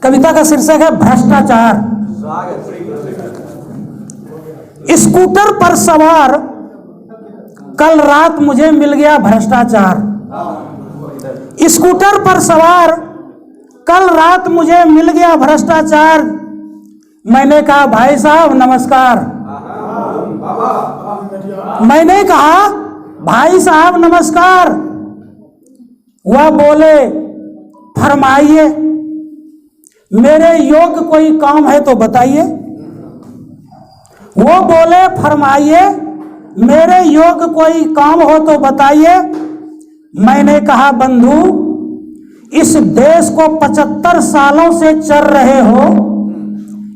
कविता का शीर्षक है भ्रष्टाचार। स्कूटर पर सवार कल रात मुझे मिल गया भ्रष्टाचार। स्कूटर पर सवार कल रात मुझे मिल गया भ्रष्टाचार। मैंने कहा भाई साहब नमस्कार। मैंने कहा भाई साहब नमस्कार। वह बोले फरमाइए, मेरे योग्य कोई काम है तो बताइए। वो बोले फरमाइए, मेरे योग्य कोई काम हो तो बताइए। मैंने कहा बंधु, इस देश को 75 सालों से चल रहे हो,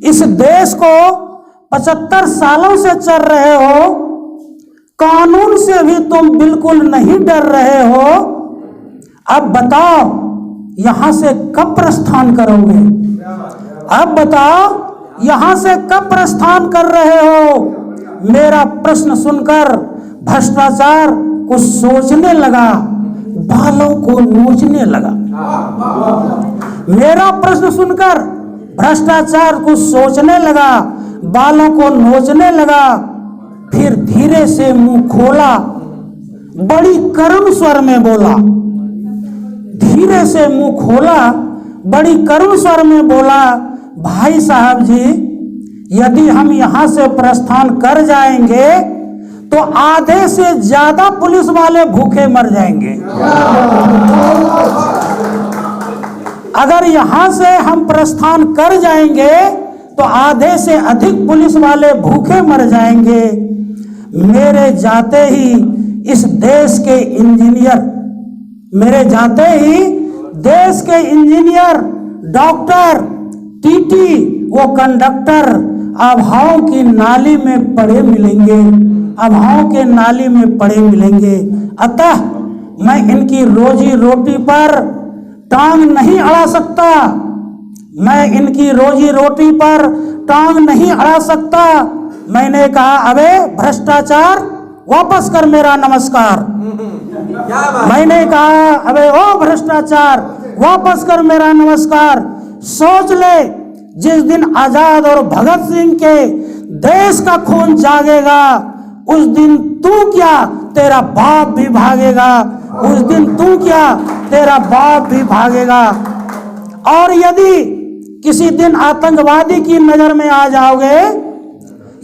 इस देश को 75 सालों से चल रहे हो, कानून से भी तुम बिल्कुल नहीं डर रहे हो। अब बताओ यहां से कब प्रस्थान करोगे? अब बताओ यहां से कब प्रस्थान कर रहे हो? मेरा प्रश्न सुनकर भ्रष्टाचार कुछ सोचने लगा, बालों को नोचने लगा। मेरा प्रश्न सुनकर भ्रष्टाचार कुछ सोचने लगा, बालों को नोचने लगा। फिर धीरे से मुंह खोला, बड़ी करुण स्वर में बोला। धीरे से मुंह खोला, बड़ी करुण स्वर में बोला, भाई साहब जी, यदि हम यहां से प्रस्थान कर जाएंगे तो आधे से ज्यादा पुलिस वाले भूखे मर जाएंगे। अगर यहां से हम प्रस्थान कर जाएंगे तो आधे से अधिक पुलिस वाले भूखे मर जाएंगे। मेरे जाते ही इस देश के इंजीनियर, मेरे जाते ही देश के इंजीनियर, डॉक्टर, टीटी, वो कंडक्टर अभाव की नाली में पड़े मिलेंगे, अभाव के नाली में पड़े मिलेंगे। अतः मैं इनकी रोजी रोटी पर टांग नहीं अड़ा सकता, मैं इनकी रोजी रोटी पर टांग नहीं अड़ा सकता। मैंने कहा अबे भ्रष्टाचार, वापस कर मेरा नमस्कार। मैंने कहा अबे ओ भ्रष्टाचार, वापस कर मेरा नमस्कार। सोच ले, जिस दिन आजाद और भगत सिंह के देश का खून जागेगा, उस दिन तू क्या तेरा बाप भी भागेगा, उस दिन तू क्या तेरा बाप भी भागेगा। और यदि किसी दिन आतंकवादी की नजर में आ जाओगे,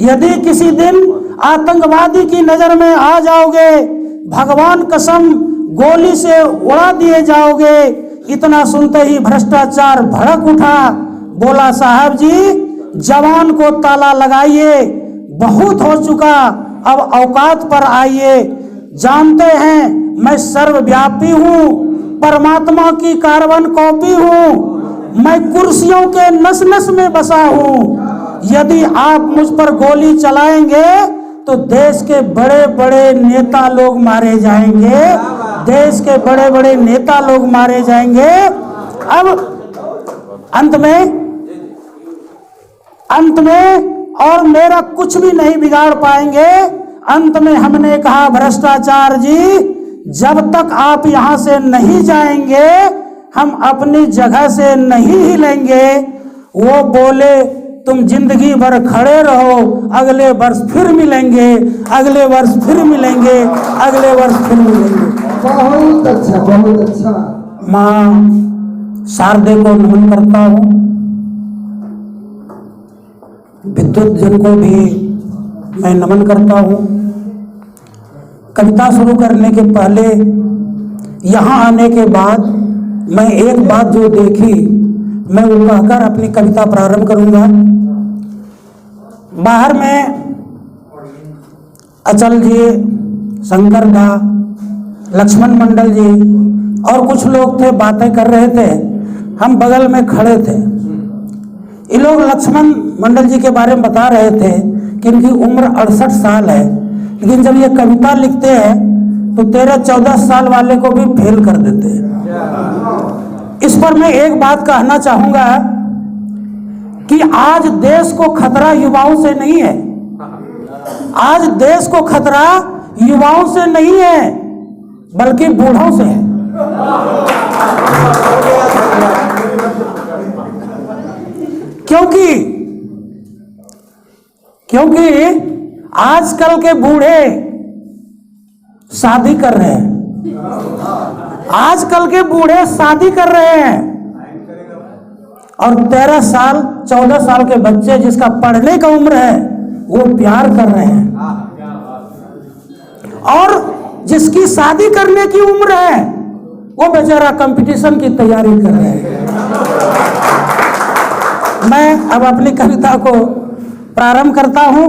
यदि किसी दिन आतंकवादी की नजर में आ जाओगे, भगवान कसम गोली से उड़ा दिए जाओगे। इतना सुनते ही भ्रष्टाचार भड़क उठा, बोला साहब जी जवान को ताला लगाइए, बहुत हो चुका, अब औकात पर आइए। जानते हैं मैं सर्वव्यापी हूँ, परमात्मा की कार्बन कॉपी हूँ, मैं कुर्सियों के नस नस में बसा हूँ। यदि आप मुझ पर गोली चलाएंगे तो देश के बड़े बड़े नेता लोग मारे जाएंगे, देश के बड़े बड़े नेता लोग मारे जाएंगे। अब अंत में और मेरा कुछ भी नहीं बिगाड़ पाएंगे। अंत में हमने कहा भ्रष्टाचार जी, जब तक आप यहां से नहीं जाएंगे हम अपनी जगह से नहीं हिलेंगे। वो बोले तुम जिंदगी भर खड़े रहो, अगले वर्ष फिर मिलेंगे, अगले वर्ष फिर मिलेंगे, अगले वर्ष फिर मिलेंगे। बहुत अच्छा, बहुत अच्छा। माँ शारदे को नमन करता हूँ, विद्युत जन को भी मैं नमन करता हूँ। कविता शुरू करने के पहले, यहाँ आने के बाद मैं एक बात जो देखी मैं वो कहकर अपनी कविता प्रारंभ करूँगा। बाहर में अचल जी, शंकर दा, लक्ष्मण मंडल जी और कुछ लोग थे, बातें कर रहे थे। हम बगल में खड़े थे। ये लोग लक्ष्मण मंडल जी के बारे में बता रहे थे कि इनकी उम्र 68 साल है, लेकिन जब ये कविता लिखते हैं तो 13-14 साल वाले को भी फेल कर देते हैं। इस पर मैं एक बात कहना चाहूंगा कि आज देश को खतरा युवाओं से नहीं है, आज देश को खतरा युवाओं से नहीं है बल्कि बूढ़ों से है। क्योंकि आजकल के बूढ़े शादी कर रहे हैं, आजकल के बूढ़े शादी कर रहे हैं, और 13 साल 14 साल के बच्चे जिसका पढ़ने का उम्र है वो प्यार कर रहे हैं, और जिसकी शादी करने की उम्र है वो बेचारा कंपटीशन की तैयारी कर रहे हैं। मैं अब अपनी कविता को प्रारंभ करता हूं।